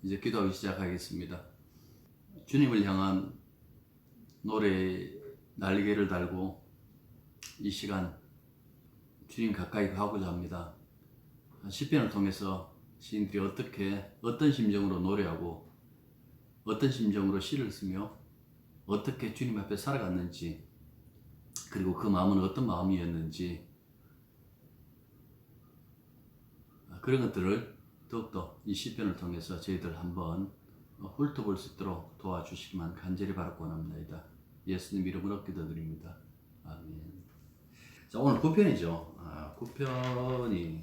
이제 기도하기 시작하겠습니다. 주님을 향한 노래 날개를 달고 이 시간 주님 가까이 가고자 합니다. 시편을 통해서 시인들이 어떤 심정으로 노래하고 어떤 심정으로 시를 쓰며 어떻게 주님 앞에 살아갔는지, 그리고 그 마음은 어떤 마음이었는지, 그런 것들을 더욱더 이 시편을 통해서 저희들 한번 훑어볼 수 있도록 도와주시기만 간절히 바라고 원합니다. 예수님 이름으로 기도드립니다. 아멘. 자, 오늘 9편이죠. 9편이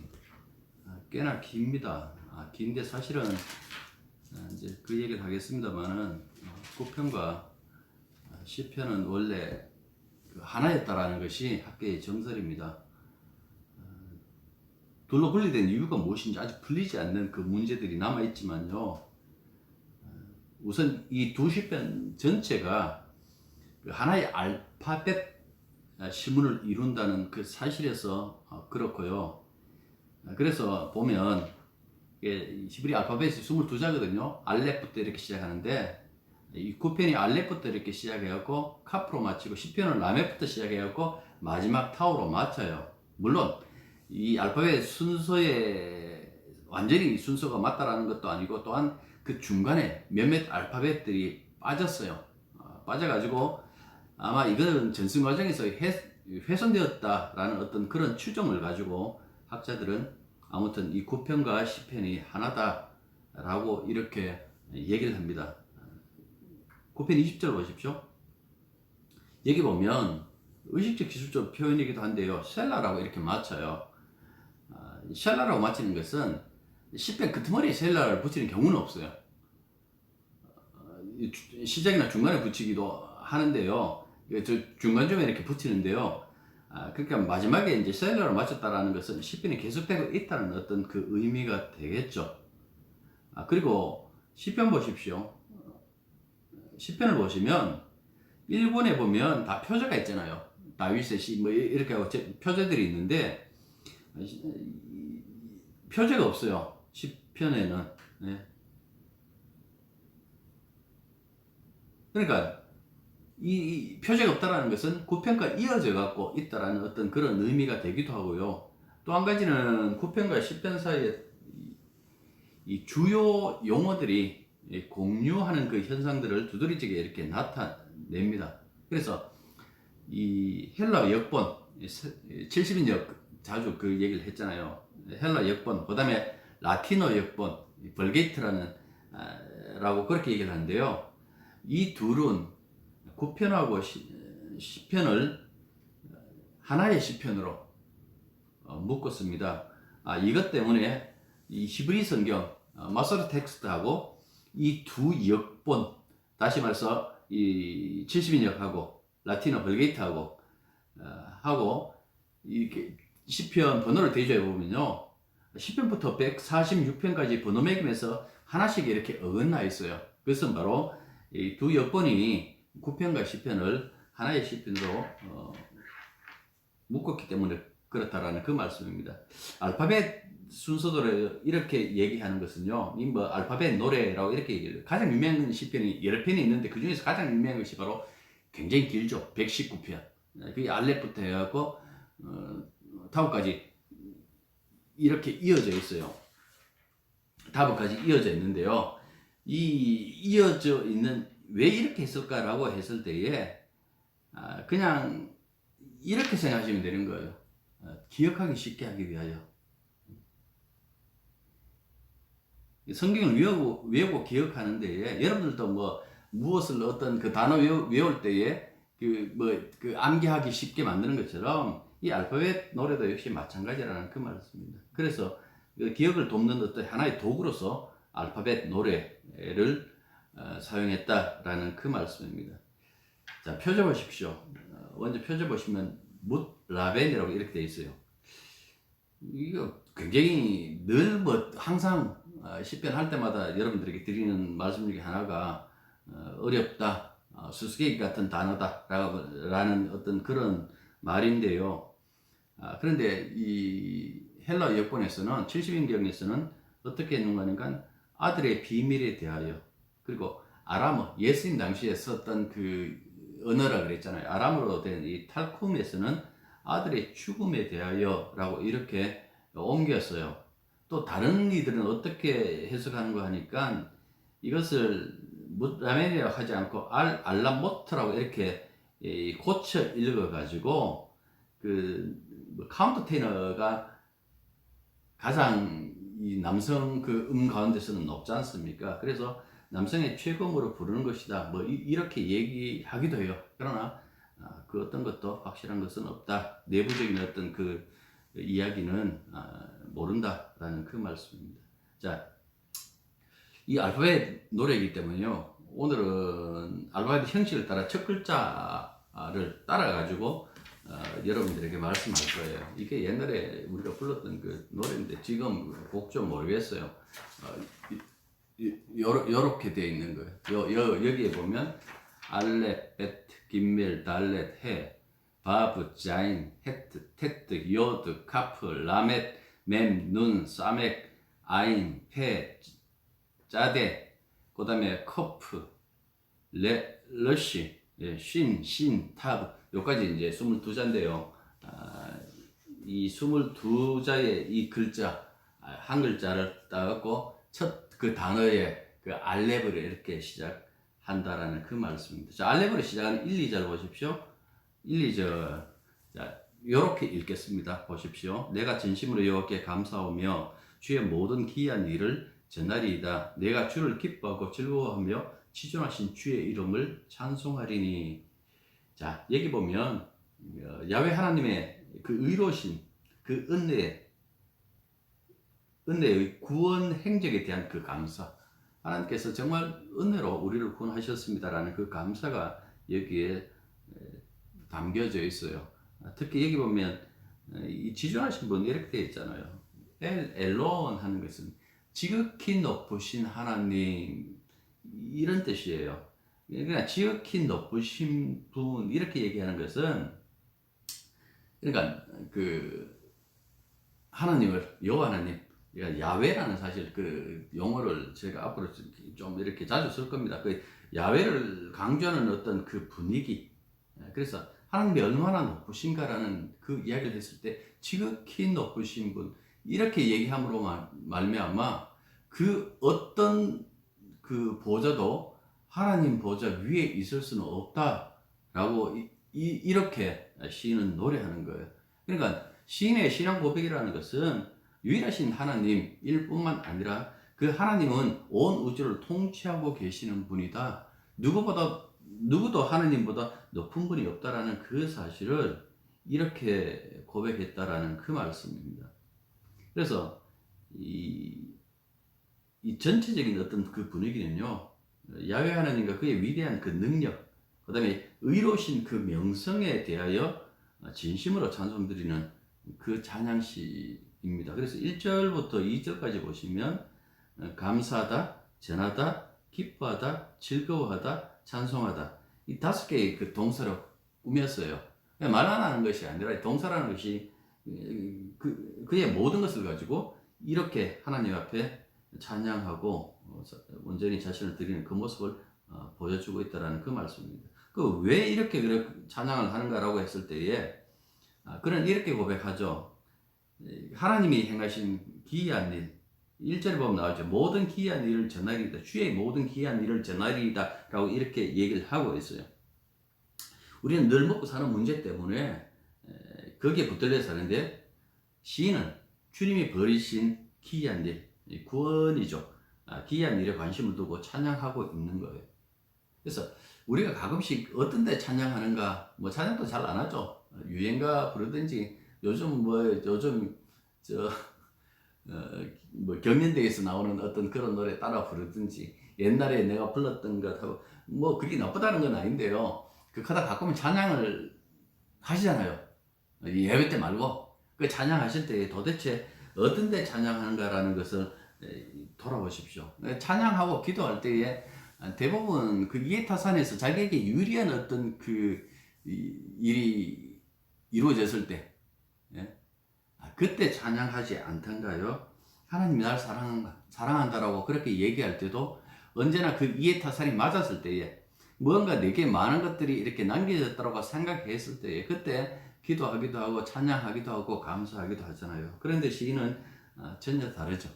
꽤나 깁니다. 긴데 사실은 이제 그 얘기를 하겠습니다만은 9편과 시편은 원래 하나였다라는 것이 학계의 정설입니다. 둘로 분리된 이유가 무엇인지 아직 풀리지 않는 그 문제들이 남아있지만요. 우선 이 두 시편 전체가 하나의 알파벳 시문을 이룬다는 그 사실에서 그렇고요. 그래서 보면 히브리 알파벳이 22자거든요. 알렙부터 이렇게 시작하는데 이 9편이 알렙부터 이렇게 시작해갖고 카프로 마치고 시편은 라мет부터 해갖고 마지막 타우로 마쳐요. 물론 이 알파벳 순서에 완전히 순서가 맞다라는 것도 아니고, 또한 그 중간에 몇몇 알파벳들이 빠졌어요. 빠져가지고 아마 이거는 전승 과정에서 훼손되었다라는 어떤 그런 추정을 가지고 학자들은 아무튼 이 9편과 10편이 하나다라고 이렇게 얘기를 합니다. 9편 20절 보십시오. 여기 보면 의식적 기술적 표현이기도 한데요, 셀라라고 이렇게 맞춰요. 셀라라고 맞히는 것은 10편 끄트머리에 셀라를 붙이는 경우는 없어요. 시작이나 중간에 붙이기도 하는데요, 중간쯤에 이렇게 붙이는데요. 그러니까 마지막에 이제 셀라를 맞췄다라는 것은 10편이 계속되고 있다는 어떤 그 의미가 되겠죠. 그리고 10편 보십시오. 10편을 보시면 1권에 보면 다 표제가 있잖아요. 다윗의 시 뭐 이렇게 하고 표제들이 있는데 표제가 없어요. 10편에는. 네. 그러니까 이 표제가 없다라는 것은 9편과 이어져 갖고 있다라는 어떤 그런 의미가 되기도 하고요. 또 한 가지는 9편과 10편 사이에 이 주요 용어들이 공유하는 그 현상들을 두드러지게 이렇게 나타냅니다. 그래서 이 헬라 역본 70인역 자주 그 얘기를 했잖아요. 헬라 역본, 그 다음에 라틴어 역본, 벌게이트라는 라고 그렇게 얘기를 하는데요. 이 둘은 9편하고 10편을 하나의 시편으로 묶었습니다. 이것 때문에 이 히브리 성경 마소레 텍스트하고 이 두 역본, 다시 말해서 이 70인역하고 라틴어 벌게이트하고 하고 이렇게 시편 번호를 대조해 보면요, 10편부터 146편까지 번호 매김에서 하나씩 이렇게 어긋나 있어요. 그것은 바로 이 두 역본이 9편과 10편을 하나의 시편으로 묶었기 때문에 그렇다라는 그 말씀입니다. 알파벳 순서대로 이렇게 얘기하는 것은요, 이 뭐 알파벳 노래라고 이렇게 얘기해요. 가장 유명한 시편이 여러 편이 있는데 그 중에서 가장 유명한 것이 바로 굉장히 길죠. 119편. 그게 알렙부터 해갖고 타브까지 이렇게 이어져 있어요. 타브까지 이어져 있는데요. 이 이어져 있는, 왜 이렇게 했을까라고 했을 때에 그냥 이렇게 생각하시면 되는 거예요. 기억하기 쉽게 하기 위하여. 성경을 외우고 기억하는 데에 여러분들도 뭐 무엇을 어떤 그 단어 외울 때에 그 암기하기 쉽게 만드는 것처럼 이 알파벳 노래도 역시 마찬가지라는 그 말씀입니다. 그래서 그 기억을 돕는 어떤 하나의 도구로서 알파벳 노래를 사용했다라는 그 말씀입니다. 자, 표제 보십시오. 먼저 표제 보시면 뭇 라벤이라고 이렇게 되어 있어요. 이거 굉장히 늘 뭐 항상 시편 할 때마다 여러분들에게 드리는 말씀 중에 하나가 어렵다, 수수께끼 같은 단어다 라는 어떤 그런 말인데요. 그런데 이 헬라 역본에서는 70인경에서는 어떻게 했는가 하니까 아들의 비밀에 대하여, 그리고 아람어, 예수님 당시에 썼던 그 언어라 그랬잖아요. 아람어로 된 이 탈쿰에서는 아들의 죽음에 대하여라고 이렇게 옮겼어요. 또 다른 이들은 어떻게 해석하는가 하니까 이것을 무라멘이라고 하지 않고 알라모트라고 이렇게 고쳐 읽어가지고 그 뭐 카운터테이너가 가장 이 남성 그 가운데서는 높지 않습니까? 그래서 남성의 최고음으로 부르는 것이다. 뭐 이렇게 얘기하기도 해요. 그러나 그 어떤 것도 확실한 것은 없다. 내부적인 어떤 그 이야기는 모른다라는 그 말씀입니다. 자, 이 알파벳 노래이기 때문에요. 오늘은 알파벳 형식을 따라 첫 글자를 따라 가지고 여러분들에게 말씀할 거예요. 이게 옛날에 우리가 불렀던 그 노래인데 지금 곡 좀 모르겠어요. 요렇게 되어 있는 거예요. 여기에 보면 알렛, 베트, 김멜, 달렛, 해, 바브, 자인, 헤트, 테트, 요드, 카프, 라멧, mem눈, 사멕, 아인, 페, 짜데, 그 다음에 커프, 러시, 신, 타브, 요까지 이제 22자인데요. 이 22자의 이 글자, 한 글자를 따갖고 첫 그 단어의 그 알렙을 이렇게 시작한다라는 그 말씀입니다. 자, 알렙으로 시작하는 1, 2절 보십시오. 1, 2절. 자, 요렇게 읽겠습니다. 보십시오. 내가 진심으로 여호와께 감사하며 주의 모든 기이한 일을 전하리이다. 내가 주를 기뻐하고 즐거워하며 지존하신 주의 이름을 찬송하리니. 자, 여기 보면 야훼 하나님의 그 의로신 그 은혜의 구원 행적에 대한 그 감사, 하나님께서 정말 은혜로 우리를 구원하셨습니다라는 그 감사가 여기에 담겨져 있어요. 특히 여기 보면 이 지존하신 분 이렇게 되어 있잖아요. 엘론 하는 것은 지극히 높으신 하나님, 이런 뜻이에요. 그러니까 지극히 높으신 분 이렇게 얘기하는 것은, 그러니까 그 하나님을, 여호와 하나님, 그러니까 야훼라는 사실 그 용어를 제가 앞으로 좀 이렇게 자주 쓸 겁니다. 그 야훼를 강조하는 어떤 그 분위기, 그래서 하나님이 얼마나 높으신가라는 그 이야기를 했을 때 지극히 높으신 분 이렇게 얘기함으로 말미암아 그 어떤 그 보좌도 하나님 보좌 위에 있을 수는 없다라고 이렇게 시인은 노래하는 거예요. 그러니까 시인의 신앙 고백이라는 것은 유일하신 하나님일 뿐만 아니라 그 하나님은 온 우주를 통치하고 계시는 분이다. 누구도 하나님보다 높은 분이 없다라는 그 사실을 이렇게 고백했다라는 그 말씀입니다. 그래서 이 전체적인 어떤 그 분위기는요, 야훼 하나님과 그의 위대한 그 능력, 그 다음에 의로우신 그 명성에 대하여 진심으로 찬송드리는 그 찬양시입니다. 그래서 1절부터 2절까지 보시면 감사하다, 전하다, 기뻐하다, 즐거워하다, 찬송하다, 이 5개의 그 동사로 꾸몄어요. 말 안 하는 것이 아니라 동사라는 것이 그의 모든 것을 가지고 이렇게 하나님 앞에 찬양하고 온전히 자신을 드리는 그 모습을 보여주고 있다는 그 말씀입니다. 그 왜 이렇게 찬양을 하는가라고 했을 때에 그는 이렇게 고백하죠. 하나님이 행하신 기이한 일, 1절에 보면 나오죠. 모든 기이한 일을 전하리이다. 주의 모든 기이한 일을 전하리이다 라고 이렇게 얘기를 하고 있어요. 우리는 늘 먹고 사는 문제 때문에 거기에 붙들려 사는데, 시인은 주님이 벌이신 기이한 일, 구원이죠. 기이한 일에 관심을 두고 찬양하고 있는 거예요. 그래서 우리가 가끔씩 어떤 데 찬양하는가, 뭐 찬양도 잘 안 하죠. 유행가 부르든지, 요즘 뭐 경연대회에서 나오는 어떤 그런 노래 따라 부르든지, 옛날에 내가 불렀던 것하고, 뭐 그게 나쁘다는 건 아닌데요. 그러다 가끔은 찬양을 하시잖아요. 예배 때 말고. 그 찬양하실 때 도대체 어떤 데 찬양하는가라는 것을 돌아보십시오. 찬양하고 기도할 때에 대부분 그 이해타산에서 자기에게 유리한 어떤 그 일이 이루어졌을 때, 그때 찬양하지 않던가요? 하나님이 날 사랑한다라고 그렇게 얘기할 때도 언제나 그 이해타산이 맞았을 때에 뭔가 내게 많은 것들이 이렇게 남겨졌다고 생각했을 때에 그때 기도하기도 하고 찬양하기도 하고 감사하기도 하잖아요. 그런데 시인은 전혀 다르죠.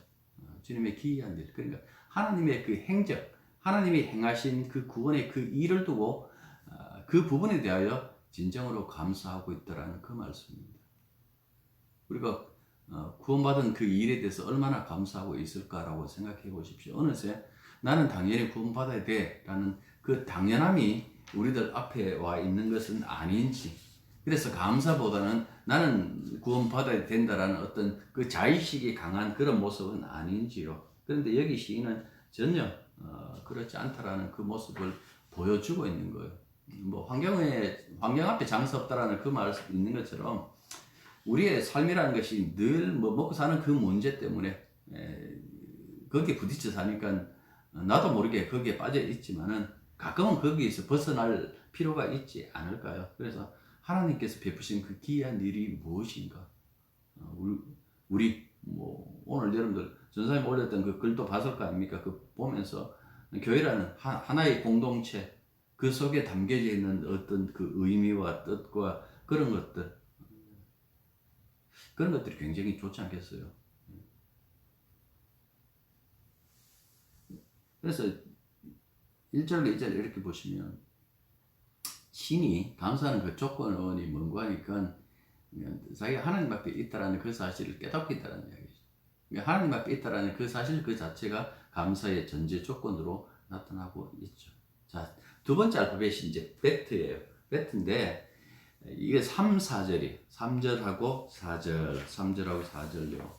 주님의 기이한 일, 그러니까 하나님의 그 행적, 하나님이 행하신 그 구원의 그 일을 두고 그 부분에 대하여 진정으로 감사하고 있다라는 그 말씀입니다. 우리가 구원받은 그 일에 대해서 얼마나 감사하고 있을까라고 생각해 보십시오. 어느새 나는 당연히 구원받아야 돼 라는 그 당연함이 우리들 앞에 와 있는 것은 아닌지, 그래서 감사보다는 나는 구원받아야 된다라는 어떤 그 자의식이 강한 그런 모습은 아닌지요. 그런데 여기 시인은 전혀 그렇지 않다라는 그 모습을 보여주고 있는 거예요. 뭐 환경 앞에 장사 없다라는 그 말이 있는 것처럼 우리의 삶이라는 것이 늘 뭐 먹고 사는 그 문제 때문에 거기에 부딪혀 사니까 나도 모르게 거기에 빠져 있지만은 가끔은 거기에서 벗어날 필요가 있지 않을까요? 그래서 하나님께서 베푸신 그 기이한 일이 무엇인가? 우리 뭐 오늘 여러분들 전사님 올렸던 그 글도 봤을 거 아닙니까? 그 보면서 교회라는 하나의 공동체, 그 속에 담겨져 있는 어떤 그 의미와 뜻과 그런 것들이 굉장히 좋지 않겠어요? 그래서 1절과 2절 이렇게 보시면 신이 감사하는 그 조건이 뭔가 하니까 자기가 하나님 앞에 있다라는 그 사실을 깨닫고 있다는 이야기죠. 그러니까 하나님 앞에 있다라는 그 사실 그 자체가 감사의 전제 조건으로 나타나고 있죠. 자, 두 번째 알파벳이 이제 베트예요. 베트인데 이게 3, 4절이에요. 3절하고 4절, 3절하고 4절요.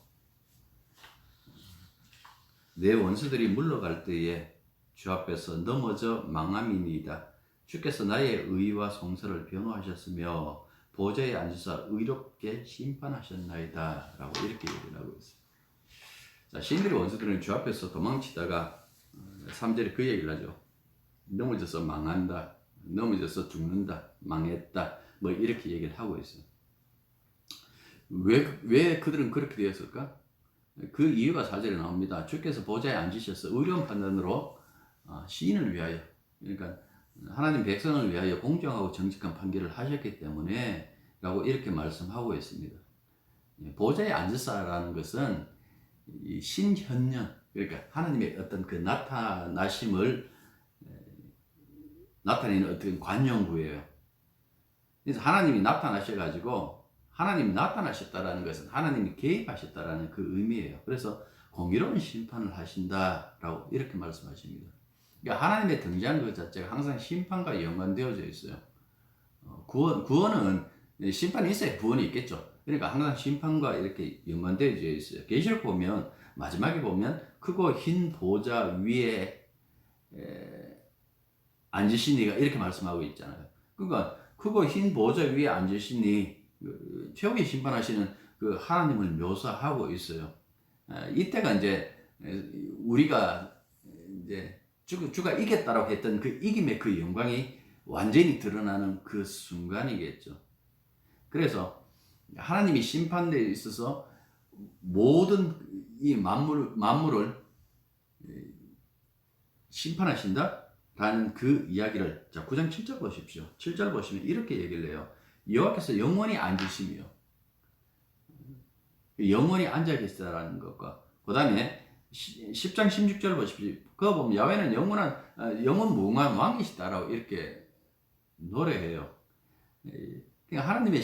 내 원수들이 물러갈 때에 주 앞에서 넘어져 망함이니이다. 주께서 나의 의와 송사를 변호하셨으며 보좌에 앉으사 의롭게 심판하셨나이다. 라고 이렇게 얘기를 하고 있어요. 자, 시인들의 원수들은 주 앞에서 도망치다가 3절에 그 얘기를 하죠. 넘어져서 망한다, 넘어져서 죽는다, 망했다, 뭐 이렇게 얘기를 하고 있어요. 왜 그들은 그렇게 되었을까? 그 이유가 4절에 나옵니다. 주께서 보좌에 앉으셔서 의로운 판단으로 시인을 위하여, 그러니까 하나님 백성을 위하여 공정하고 정직한 판결을 하셨기 때문에 라고 이렇게 말씀하고 있습니다. 보좌에 앉으사라는 것은 신현년, 그러니까 하나님의 어떤 그 나타나심을 나타내는 어떤 관용구예요. 그래서 하나님이 나타나셔가지고 하나님이 나타나셨다라는 것은 하나님이 개입하셨다라는 그 의미예요. 그래서 공의로운 심판을 하신다라고 이렇게 말씀하십니다. 그러니까 하나님의 등장 그 자체가 항상 심판과 연관되어져 있어요. 구원은 심판이 있어야 구원이 있겠죠. 그러니까 항상 심판과 이렇게 연관되어져 있어요. 계시록 보면 마지막에 보면 크고 흰 보좌 위에 앉으시니가 이렇게 말씀하고 있잖아요. 그러니까 크고 흰 보좌 위에 앉으시니 최후의 심판하시는 그 하나님을 묘사하고 있어요. 이때가 이제 우리가 이제 주가 이겼다라고 했던 그 이김의 그 영광이 완전히 드러나는 그 순간이겠죠. 그래서 하나님이 심판대에 있어서 모든 이 만물을 심판하신다? 라는 그 이야기를, 자, 9장 7절 보십시오. 7절 보시면 이렇게 얘기를 해요. 여호와께서 영원히 앉으시며, 영원히 앉아 계시다라는 것과, 그 다음에 10장 16절 보십시오. 그거 보면 야훼는 영원 무궁한 왕이시다라고 이렇게 노래해요. 그러니까 하나님의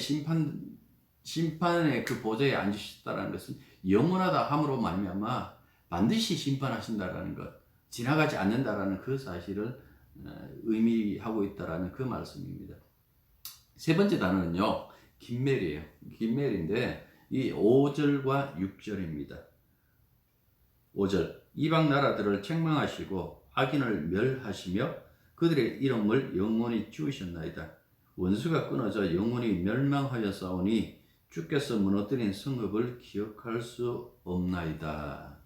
심판의 그 보좌에 앉으시다라는 것은 영원하다 함으로 말미암아 반드시 심판하신다라는 것, 지나가지 않는다라는 그 사실을 의미하고 있다라는 그 말씀입니다. 세 번째 단어는요, 긴멜이에요. 긴멜인데 이 5절과 6절입니다. 5절, 이방 나라들을 책망하시고 악인을 멸하시며 그들의 이름을 영원히 지우셨나이다. 원수가 끊어져 영원히 멸망하였사오니 주께서 무너뜨린 성읍을 기억할 수 없나이다.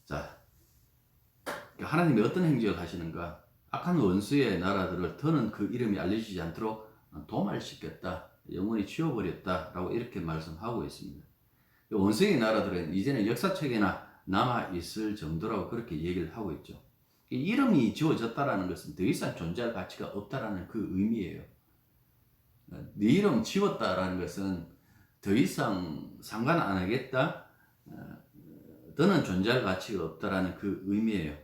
자, 하나님이 어떤 행적을 하시는가? 악한 원수의 나라들을 더는 그 이름이 알려지지 않도록 도말시켰다, 영원히 지워버렸다 라고 이렇게 말씀하고 있습니다. 원성의 나라들은 이제는 역사책에나 남아 있을 정도라고 그렇게 얘기를 하고 있죠. 이름이 지워졌다라는 것은 더 이상 존재할 가치가 없다라는 그 의미예요. 네 이름 지웠다라는 것은 더 이상 상관 안 하겠다, 더는 존재할 가치가 없다라는 그 의미예요.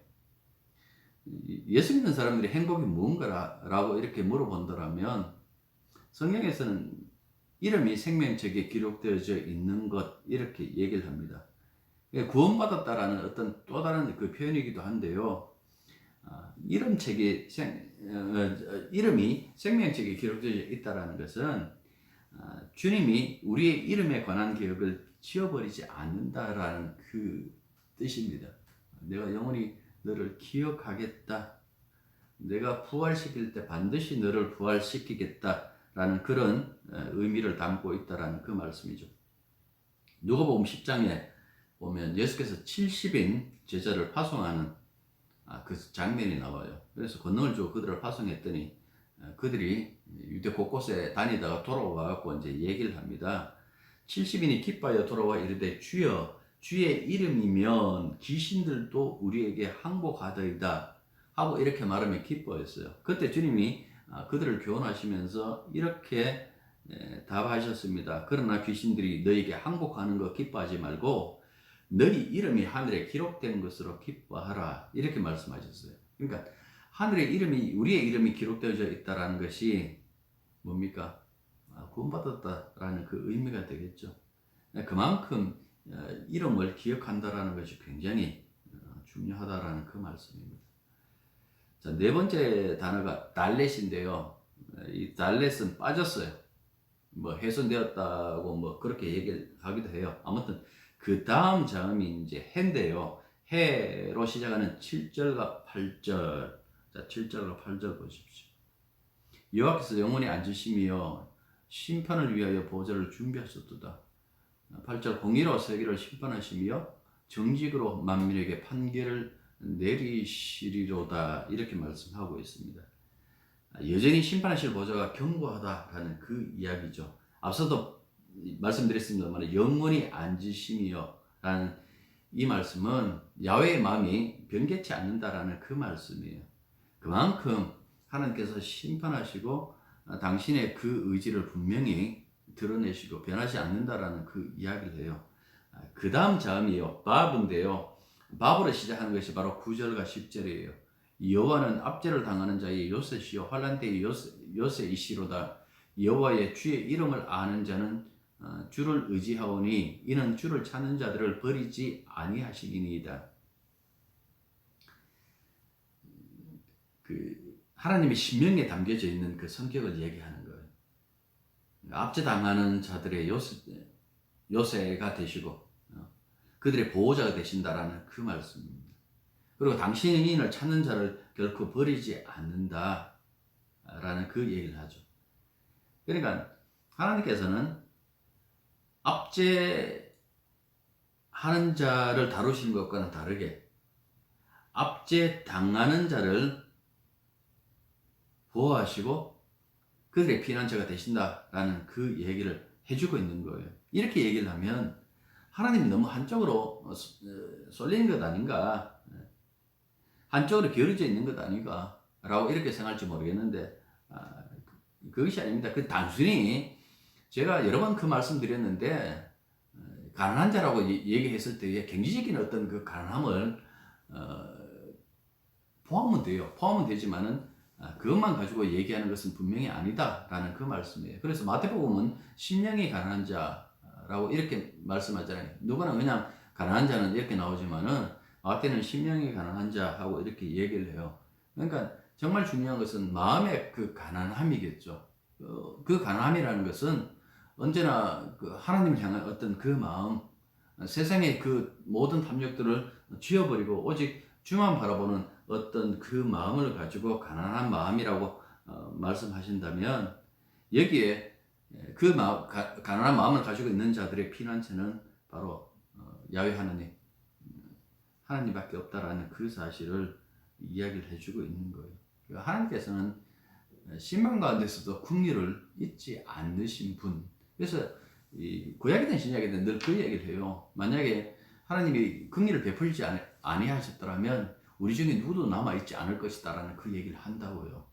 예수 믿는 사람들이 행복이 무언가라고 이렇게 물어본다면 성경에서는 이름이 생명책에 기록되어져 있는 것 이렇게 얘기를 합니다. 구원받았다라는 어떤 또 다른 그 표현이기도 한데요. 이름이 생명책에 기록되어 있다라는 것은 주님이 우리의 이름에 관한 기억을 지워버리지 않는다라는 그 뜻입니다. 내가 영원히 너를 기억하겠다. 내가 부활시킬 때 반드시 너를 부활시키겠다라는 그런 의미를 담고 있다라는 그 말씀이죠. 누가복음 10장에 보면 예수께서 70인 제자를 파송하는 그 장면이 나와요. 그래서 권능을 주고 그들을 파송했더니 그들이 유대 곳곳에 다니다가 돌아와갖고 이제 얘기를 합니다. 70인이 기뻐하여 돌아와 이르되 주여 주의 이름이면 귀신들도 우리에게 항복하더이다 하고 이렇게 말하며 기뻐했어요. 그때 주님이 그들을 교훈하시면서 이렇게 답하셨습니다. 그러나 귀신들이 너에게 항복하는 거 기뻐하지 말고 너희 이름이 하늘에 기록된 것으로 기뻐하라 이렇게 말씀하셨어요. 그러니까 하늘의 이름이 우리의 이름이 기록되어져 있다라는 것이 뭡니까? 구원받았다라는 그 의미가 되겠죠. 그만큼 이름을 기억한다라는 것이 굉장히 중요하다라는 그 말씀입니다. 자, 네 번째 단어가 달렛인데요. 이 달렛은 빠졌어요. 뭐 훼손되었다고 뭐 그렇게 얘기를 하기도 해요. 아무튼 그 다음 자음이 이제 해인데요. 해로 시작하는 7절과 8절. 자, 7절과 8절 보십시오. 여호와께서 영원히 앉으시며 심판을 위하여 보좌를 준비하셨도다. 8절 공의로 세계를 심판하시며 정직으로 만민에게 판결을 내리시리로다 이렇게 말씀하고 있습니다. 여전히 심판하실 보좌가 견고하다라는 그 이야기죠. 앞서도 말씀드렸습니다만 영원히 앉으시며 라는 이 말씀은 야훼의 마음이 변개치 않는다라는 그 말씀이에요. 그만큼 하나님께서 심판하시고 당신의 그 의지를 분명히 드러내시고 변하지 않는다라는 그 이야기를 해요. 그 다음 자음이요. 밥인데요. 밥으로 시작하는 것이 바로 9절과 10절이에요. 여호와는 압제를 당하는 자의 요셉이요 환난 때의 요셉이시로다. 여호와의 주의 이름을 아는 자는 주를 의지하오니 이는 주를 찾는 자들을 버리지 아니하시리니이다. 그 하나님의 신명에 담겨져 있는 그 성격을 얘기하는 거예요. 압제당하는 자들의 요새가 되시고 그들의 보호자가 되신다라는 그 말씀입니다. 그리고 당신을 찾는 자를 결코 버리지 않는다라는 그 얘기를 하죠. 그러니까 하나님께서는 압제하는 자를 다루시는 것과는 다르게 압제당하는 자를 보호하시고 그들의 피난처가 되신다라는 그 얘기를 해주고 있는 거예요. 이렇게 얘기를 하면 하나님이 너무 한쪽으로 쏠리는 것 아닌가, 한쪽으로 기울어져 있는 것 아닌가 라고 이렇게 생각할지 모르겠는데 그것이 아닙니다. 그 단순히 제가 여러 번 그 말씀 드렸는데 가난한 자라고 얘기했을 때에 경제적인 어떤 그 가난함을 포함은 돼요. 포함은 되지만은 그것만 가지고 얘기하는 것은 분명히 아니다라는 그 말씀이에요. 그래서 마태복음은 심령이 가난한 자라고 이렇게 말씀하잖아요. 누구나 그냥 가난한 자는 이렇게 나오지만은 마태는 심령이 가난한 자하고 이렇게 얘기를 해요. 그러니까 정말 중요한 것은 마음의 그 가난함이겠죠. 그 가난함이라는 것은 언제나 그 하나님을 향한 어떤 그 마음, 세상의 그 모든 탐욕들을 지워버리고 오직 주만 바라보는 어떤 그 마음을 가지고 가난한 마음이라고 말씀하신다면 여기에 그 가난한 마음을 가지고 있는 자들의 피난처는 바로 야훼 하나님밖에 없다라는 그 사실을 이야기를 해주고 있는 거예요. 하나님께서는 신방 가운데서도 긍휼을 잊지 않으신 분. 그래서 이 구약이든 신약이든 늘 그 얘기를 해요. 만약에 하나님이 긍휼을 베풀지 아니하셨더라면 우리 중에 누구도 남아있지 않을 것이다라는 그 얘기를 한다고요.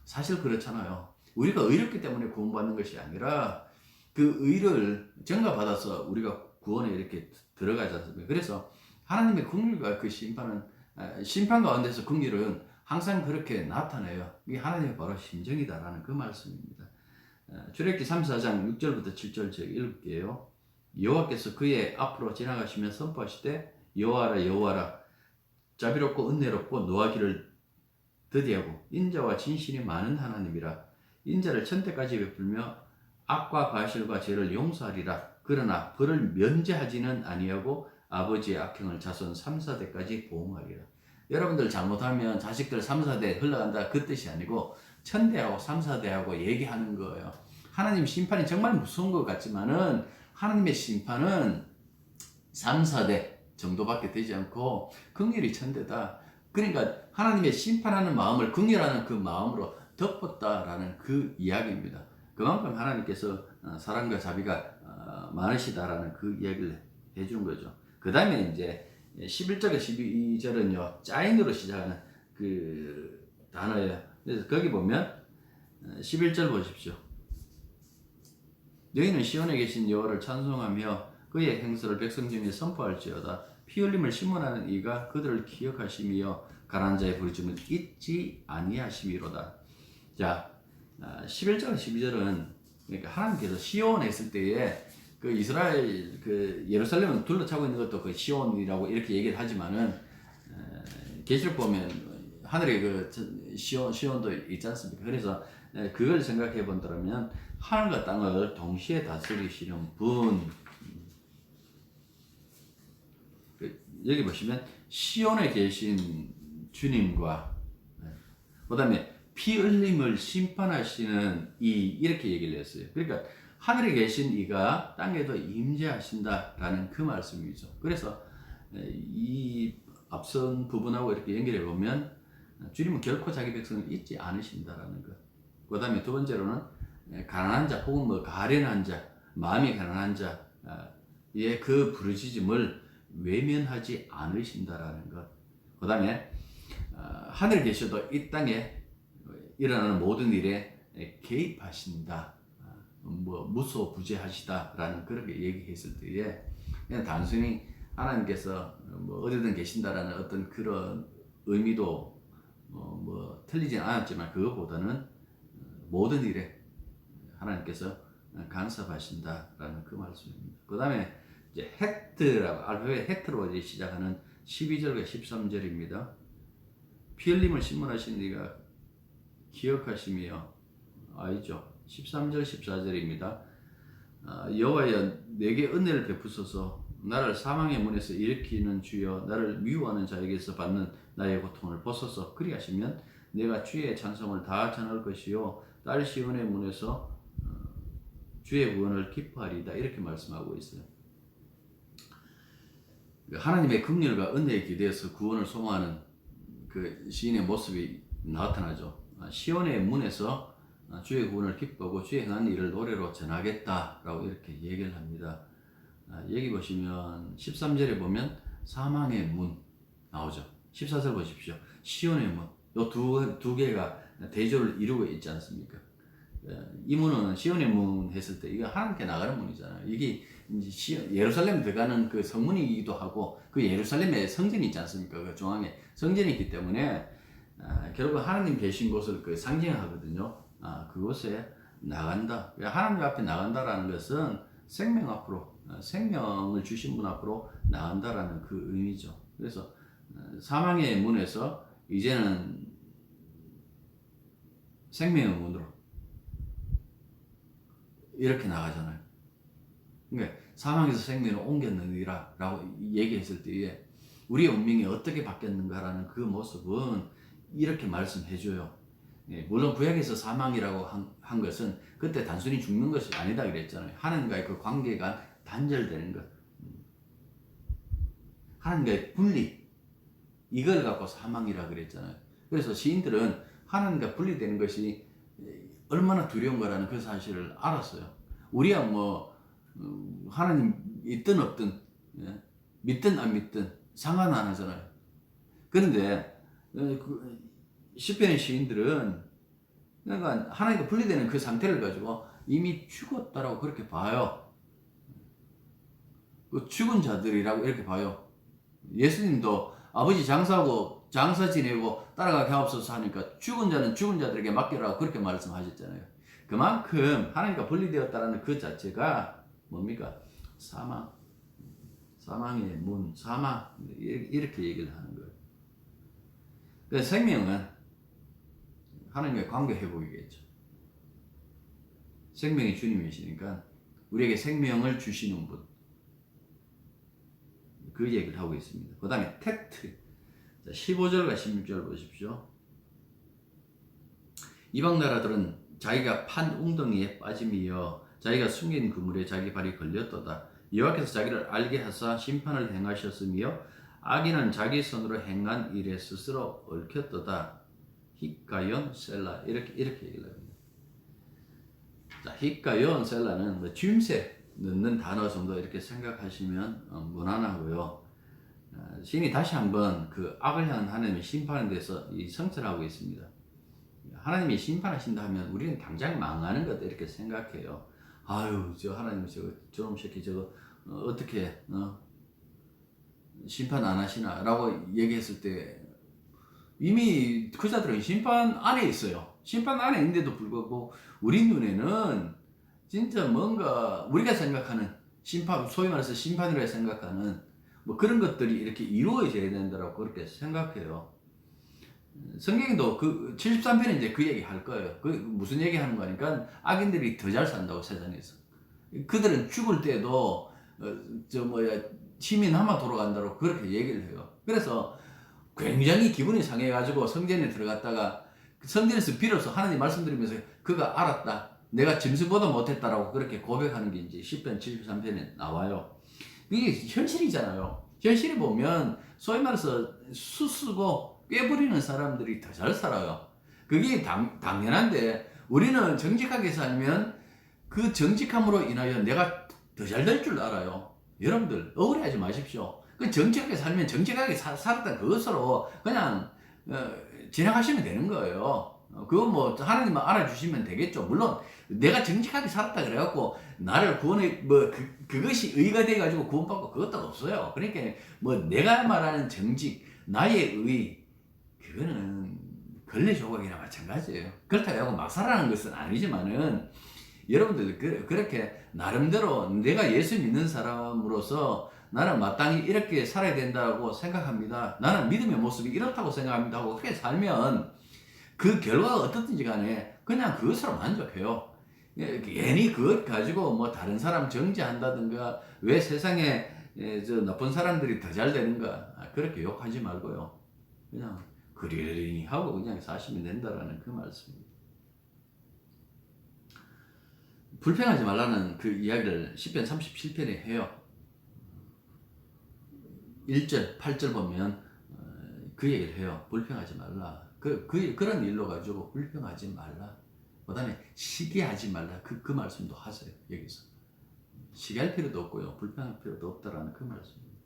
사실 그렇잖아요. 우리가 의롭기 때문에 구원받는 것이 아니라 그 의를 증가받아서 우리가 구원에 이렇게 들어가지 않습니까? 그래서 하나님의 긍휼과 그 심판은 심판 가운데서 긍휼은 항상 그렇게 나타내요. 이게 하나님의 바로 심정이다라는 그 말씀입니다. 출애굽기 34장 6절부터 7절 제가 읽을게요. 여호와께서 그의 앞으로 지나가시며 선포하시되 여호와라 여호와라 자비롭고 은혜롭고 노하기를 더디하고 인자와 진실이 많은 하나님이라. 인자를 천대까지 베풀며 악과 과실과 죄를 용서하리라. 그러나 벌을 면제하지는 아니하고 아버지의 악행을 자손 3, 4대까지 보응하리라. 여러분들 잘못하면 자식들 3, 4대 흘러간다 그 뜻이 아니고 천대하고 3, 4대하고 얘기하는 거예요. 하나님 심판이 정말 무서운 것 같지만은 하나님의 심판은 3, 4대 정도밖에 되지 않고 긍휼이 천대다. 그러니까 하나님의 심판하는 마음을 긍휼하는 그 마음으로 덮었다라는 그 이야기입니다. 그만큼 하나님께서 사랑과 자비가 많으시다라는 그 이야기를 해주는 거죠. 그 다음에 이제 11절과 12절은요 짜인으로 시작하는 그 단어예요. 그래서 거기 보면 11절 보십시오. 너희는 시온에 계신 여호와를 찬송하며 그의 행사를 백성 중에 선포할지어다. 피 흘림을 심문하는 이가 그들을 기억하심이여 가난한 자의 부르심을 잊지 아니하심이로다. 자, 11절 12절은 그러니까 하나님께서 시온에 있을 때에 그 이스라엘 그 예루살렘을 둘러차고 있는 것도 그 시온이라고 이렇게 얘기를 하지만은 계시록 보면 하늘에 그 시온도 있지 않습니까? 그래서 그걸 생각해 본다면 하늘과 땅을 동시에 다스리시는 분. 여기 보시면 시온에 계신 주님과 그 다음에 피 흘림을 심판하시는 이 이렇게 얘기를 했어요. 그러니까 하늘에 계신 이가 땅에도 임재하신다라는 그 말씀이죠. 그래서 이 앞선 부분하고 이렇게 연결해 보면 주님은 결코 자기 백성을 잊지 않으신다라는 것. 그 다음에 두 번째로는 가난한 자 혹은 뭐 가련한 자, 마음이 가난한 자의 그 부르짖음을 외면하지 않으신다라는 것. 그 다음에 하늘에 계셔도 이 땅에 일어나는 모든 일에 개입하신다. 뭐 무소부재하시다라는 그렇게 얘기했을 때에 그냥 단순히 하나님께서 뭐 어디든 계신다라는 어떤 그런 의미도 뭐 틀리진 않았지만 그것보다는 모든 일에 하나님께서 간섭하신다라는 그 말씀입니다. 그 다음에 이제 헤트라고 알파벳 헤트로 이제 시작하는 12절과 13절입니다. 피 흘림을 심문하신 이가 기억하시며 알죠? 13절 14절입니다. 여호와여 내게 은혜를 베푸소서. 나를 사망의 문에서 일으키는 주여 나를 미워하는 자에게서 받는 나의 고통을 벗소서. 그리하시면 내가 주의 찬송을 다 전할 것이요 딸 시온의 문에서 주의 구원을 기뻐하리이다. 이렇게 말씀하고 있어요. 하나님의 긍휼과 은혜에 기대어서 구원을 소망하는 그 시인의 모습이 나타나죠. 시온의 문에서 주의 구원을 기뻐하고 주의 행한 일을 노래로 전하겠다라고 이렇게 얘기를 합니다. 여기 보시면 13절에 보면 사망의 문 나오죠. 14절 보십시오. 시온의 문. 이 두 개가 대조를 이루고 있지 않습니까? 이 문은 시온의 문 했을 때 이거 하나님께 나가는 문이잖아요. 이게 예루살렘 들어가는 그 성문이기도 하고 그 예루살렘에 성전이 있지 않습니까? 그 중앙에 성전이 있기 때문에 결국 하나님 계신 곳을 그 상징하거든요. 그곳에 나간다. 하나님 앞에 나간다라는 것은 생명 앞으로 생명을 주신 분 앞으로 나간다라는 그 의미죠. 그래서 사망의 문에서 이제는 생명의 문으로 이렇게 나가잖아요. 그러니까 사망에서 생명을 옮겼느니라 라고 얘기했을 때에 우리의 운명이 어떻게 바뀌었는가라는 그 모습은 이렇게 말씀해줘요. 물론 구약에서 사망이라고 한 것은 그때 단순히 죽는 것이 아니다 그랬잖아요. 하나님과의 그 관계가 단절되는 것. 하나님과의 분리. 이걸 갖고 사망이라 그랬잖아요. 그래서 시인들은 하나님과 분리되는 것이 얼마나 두려운 거라는 그 사실을 알았어요. 우리야 뭐 하나님 있든 없든, 예? 믿든 안 믿든 상관 안 하잖아요. 그런데 시편의 시인들은 그러니까 하나님과 분리되는 그 상태를 가지고 이미 죽었다라고 그렇게 봐요. 그 죽은 자들이라고 이렇게 봐요. 예수님도 아버지 장사하고 장사 지내고 따라가게 하옵소서 하니까 죽은 자는 죽은 자들에게 맡기라고 그렇게 말씀하셨잖아요. 그만큼 하나님과 분리되었다라는 그 자체가 뭡니까? 사망. 사망의 문, 사망. 이렇게 얘기를 하는 거예요. 그래서 생명은 하나님과의 관계 회복이겠죠. 생명이 주님이시니까 우리에게 생명을 주시는 분. 그 얘기를 하고 있습니다. 그 다음에 텍트. 15절과 16절 보십시오. 이방 나라들은 자기가 판 웅덩이에 빠짐이여 자기가 숨긴 그물에 자기 발이 걸렸도다. 여호와께서 자기를 알게 하사 심판을 행하셨으며 악인은 자기 손으로 행한 일에 스스로 얽혔도다. 히카연 셀라 이렇게 얘기를 합니다. 자, 히카연 셀라는 뭐 쥐임새 넣는 단어 정도 이렇게 생각하시면 무난하고요. 신이 다시 한번 그 악을 향한 하나님의 심판에 대해서 성찰하고 있습니다. 하나님이 심판하신다 하면 우리는 당장 망하는 것 이렇게 생각해요. 아유, 저 하나님 저놈 새끼 저거 어떻게 심판 안 하시나라고 얘기했을 때 이미 그 자들은 심판 안에 있어요. 심판 안에 있는데도 불구하고 우리 눈에는 진짜 뭔가 우리가 생각하는 심판, 소위 말해서 심판이라고 생각하는 뭐 그런 것들이 이렇게 이루어져야 된다고 그렇게 생각해요. 성경에도 그 73편에 이제 그 얘기 할 거예요. 그 무슨 얘기 하는 거니까 악인들이 더 잘 산다고 세상에서. 그들은 죽을 때도 힘이 남아 돌아간다고 그렇게 얘기를 해요. 그래서 굉장히 기분이 상해가지고 성전에 들어갔다가 성전에서 빌어서 하나님 말씀드리면서 그가 알았다. 내가 짐승보다 못했다라고 그렇게 고백하는 게 이제 10편 73편에 나와요. 이게 현실이잖아요. 현실에 보면 소위 말해서 수쓰고 꾀부리는 사람들이 더 잘 살아요. 그게 당연한데 우리는 정직하게 살면 그 정직함으로 인하여 내가 더 잘 될 줄 알아요. 여러분들 억울해하지 마십시오. 그 정직하게 살면 정직하게 살았다 그것으로 그냥 지나가시면 되는 거예요. 그거 뭐 하나님만 알아주시면 되겠죠. 물론 내가 정직하게 살았다 그래갖고 나를 구원해 뭐 그것이 의가 돼가지고 구원받고 그것도 없어요. 그러니까 뭐 내가 말하는 정직 나의 의 그거는 걸레 조각이나 마찬가지예요. 그렇다고 하고 막 살아가는 것은 아니지만은 여러분들 그렇게 나름대로 내가 예수 믿는 사람으로서 나는 마땅히 이렇게 살아야 된다고 생각합니다. 나는 믿음의 모습이 이렇다고 생각합니다 하고 그렇게 살면 그 결과가 어떻든지 간에 그냥 그것으로 만족해요. 괜히 그것 가지고 뭐 다른 사람 정죄한다든가 왜 세상에 저 나쁜 사람들이 더 잘 되는가 그렇게 욕하지 말고요. 그냥 그러려니 하고 그냥 사시면 된다라는 그 말씀입니다. 불평하지 말라는 그 이야기를 10편 37편에 해요. 1절, 8절 보면 그 얘기를 해요. 불평하지 말라. 그런 일로 가지고 불평하지 말라. 그 다음에 시기하지 말라. 그 말씀도 하세요. 여기서. 시기할 필요도 없고요. 불평할 필요도 없다라는 그 말씀입니다.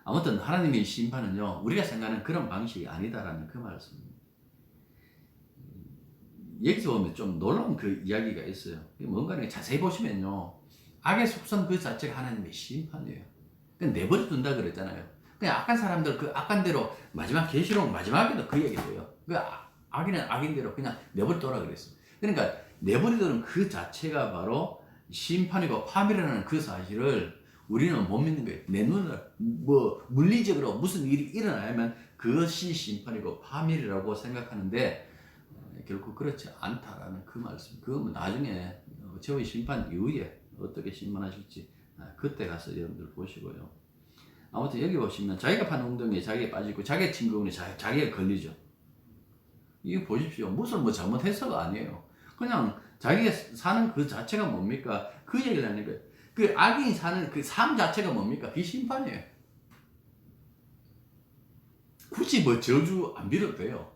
아무튼 하나님의 심판은요. 우리가 생각하는 그런 방식이 아니다라는 그 말씀입니다. 여기서 보면 좀 놀라운 그 이야기가 있어요. 뭔가 자세히 보시면요. 악의 속성 그 자체가 하나님의 심판이에요. 그냥 내버려 둔다 그랬잖아요. 그냥 악한 사람들 그 악한 대로 마지막 계시록 마지막에도 그 얘기를 해요. 그 악인은 악인대로 그냥 내버려 둬라 그랬어요. 그러니까 내버려 두는 그 자체가 바로 심판이고 파멸이라는 그 사실을 우리는 못 믿는 거예요. 내 눈을 뭐 물리적으로 무슨 일이 일어나면 그것이 심판이고 파멸이라고 생각하는데 결국 그렇지 않다라는 그 말씀. 그건 나중에 최후의 심판 이후에 어떻게 심판하실지 그때 가서 여러분들 보시고요. 아무튼 여기 보시면 자기가 판 웅덩이에 자기가 빠지고 자기의 친구분이 자기가 걸리죠. 이거 보십시오. 무슨 뭐 잘못해서가 아니에요. 그냥 자기가 사는 그 자체가 뭡니까? 그 얘기를 하는 거예요. 그 악인이 사는 그 삶 자체가 뭡니까? 비심판이에요. 굳이 뭐 저주 안 빌어도 돼요.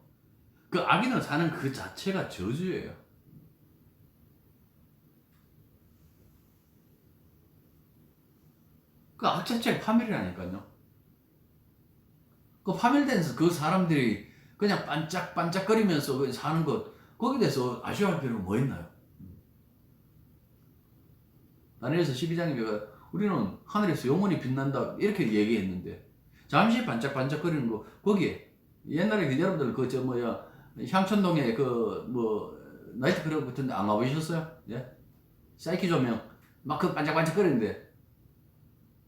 그 악인을 사는 그 자체가 저주예요. 그 악 자체가 파멸이라니까요. 그 파멸된 그 사람들이 그냥 반짝반짝거리면서 사는 것, 거기에 대해서 아쉬워할 필요는 뭐 있나요? 다니엘서 12장에 우리는 하늘에서 영원히 빛난다 이렇게 얘기했는데 잠시 반짝반짝거리는 거 거기에 옛날에 여러분들 그 저 뭐야 향천동에 그 뭐 나이트클럽 같은 데 안 가보셨어요? 예? 사이키 조명 막 그 반짝반짝거리는데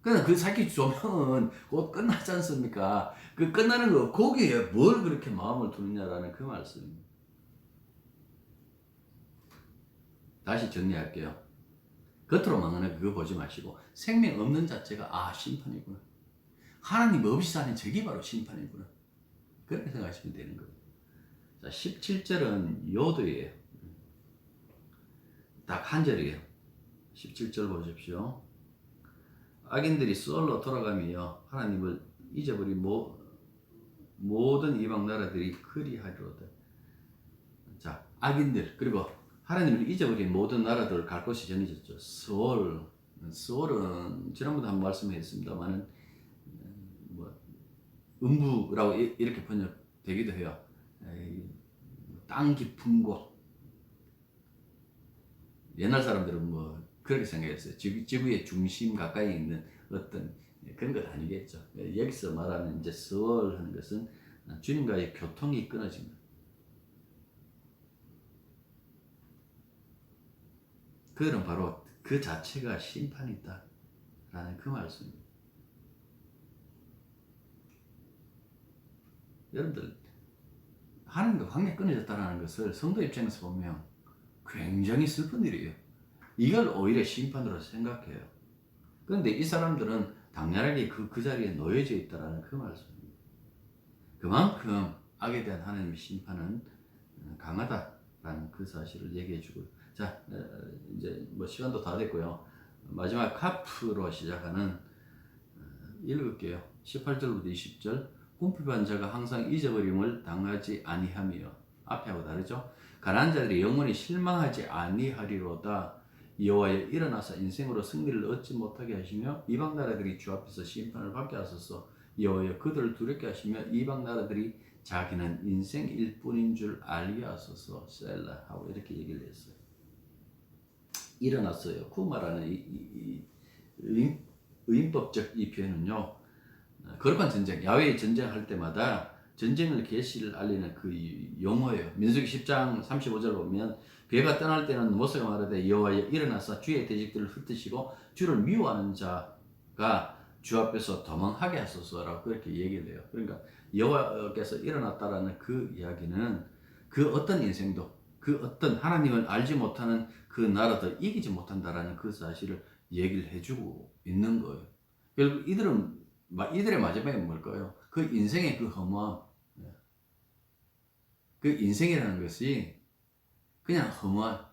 그 사이키 조명은 곧 끝나지 않습니까? 그 끝나는 거 거기에 뭘 그렇게 마음을 두느냐라는 그 말씀입니다. 다시 정리할게요. 겉으로 막는 그거 보지 마시고 생명 없는 자체가 심판이구나. 하나님 없이 사는 저게 바로 심판이구나. 그렇게 생각하시면 되는 거예요. 자, 17절은 요도예요. 딱 한 절이에요. 17절 보십시오. 악인들이 수월로 돌아가며 하나님을 잊어버린 모든 이방 나라들이 그리하리로다. 자, 악인들 그리고 하나님을 잊어버린 모든 나라들을 갈 곳이 정해졌죠. 스월은 지난번에 한번 말씀했습니다만은 뭐 음부라고 이렇게 번역되기도 해요. 땅 깊은 곳. 옛날 사람들은 뭐 그렇게 생각했어요. 지구의 중심 가까이 있는 어떤 그런 것 아니겠죠. 여기서 말하는 이제 스월 하는 것은 주님과의 교통이 끊어진 것. 그거는 바로 그 자체가 심판이다라는 그 말씀입니다. 여러분들 하나님과 관계 끊어졌다는 것을 성도 입장에서 보면 굉장히 슬픈 일이에요. 이걸 오히려 심판으로 생각해요. 그런데 이 사람들은 당연하게 그 자리에 놓여져 있다는 그 말씀입니다. 그만큼 악에 대한 하나님의 심판은 강하다라는 그 사실을 얘기해 주고요. 자, 이제 뭐 시간도 다 됐고요. 마지막 카프로 시작하는 읽을게요. 18절부터 20절. 궁핍한 자가 항상 잊어버림을 당하지 아니하며 앞에 하고 다르죠. 가난한 자들이 영원히 실망하지 아니하리로다. 여호와여 일어나서 인생으로 승리를 얻지 못하게 하시며 이방 나라들이 주 앞에서 심판을 받게 하소서. 여호와여 그들을 두렵게 하시며 이방 나라들이 자기는 인생일 뿐인 줄 알게 하소서. 셀라 하고 이렇게 얘기를 했어요. 일어났어요. 그 말하는 이 의인법적 이 표현은요. 거룩한 전쟁, 야외의 전쟁할 때마다 전쟁을 계시를 알리는 그 용어예요. 민수기 10장 35절 보면 그가 떠날 때는 모세가 말하되 여호와여 일어나서 주의 대적들을 흩으시고 주를 미워하는 자가 주 앞에서 도망하게 하소서라고 그렇게 얘기를 해요. 그러니까 여호와께서 일어났다라는 그 이야기는 그 어떤 인생도 그 어떤 하나님을 알지 못하는 그 나라도 이기지 못한다라는 그 사실을 얘기를 해주고 있는 거예요. 결국 이들의 마지막은 뭘까요? 그 인생의 그 허무함, 그 인생이라는 것이 그냥 허무한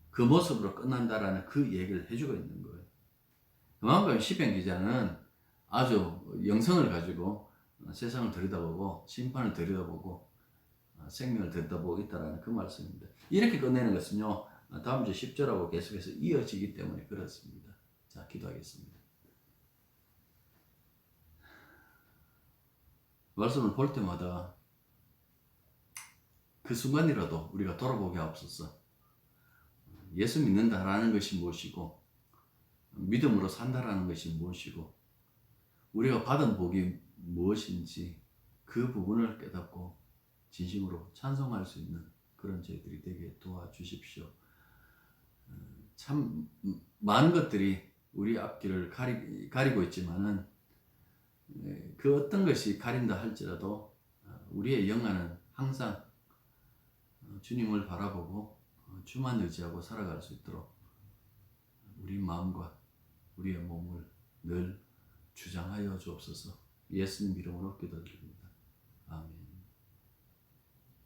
그 모습으로 끝난다라는 그 얘기를 해주고 있는 거예요. 그만큼 시편 기자는 아주 영성을 가지고 세상을 들여다보고 심판을 들여다보고 생명을 들여다보고 있다는 그 말씀입니다. 이렇게 끝내는 것은요. 다음 주 10절하고 계속해서 이어지기 때문에 그렇습니다. 자, 기도하겠습니다. 말씀을 볼 때마다 그 순간이라도 우리가 돌아보게 하옵소서. 예수 믿는다라는 것이 무엇이고 믿음으로 산다라는 것이 무엇이고 우리가 받은 복이 무엇인지 그 부분을 깨닫고 진심으로 찬송할 수 있는 그런 저희들이 되게 도와주십시오. 참 많은 것들이 우리 앞길을 가리고 있지만은 그 어떤 것이 가린다 할지라도 우리의 영혼은 항상 주님을 바라보고 주만 의지하고 살아갈 수 있도록 우리 마음과 우리의 몸을 늘 주장하여 주옵소서. 예수님 이름으로 기도드립니다. 아멘.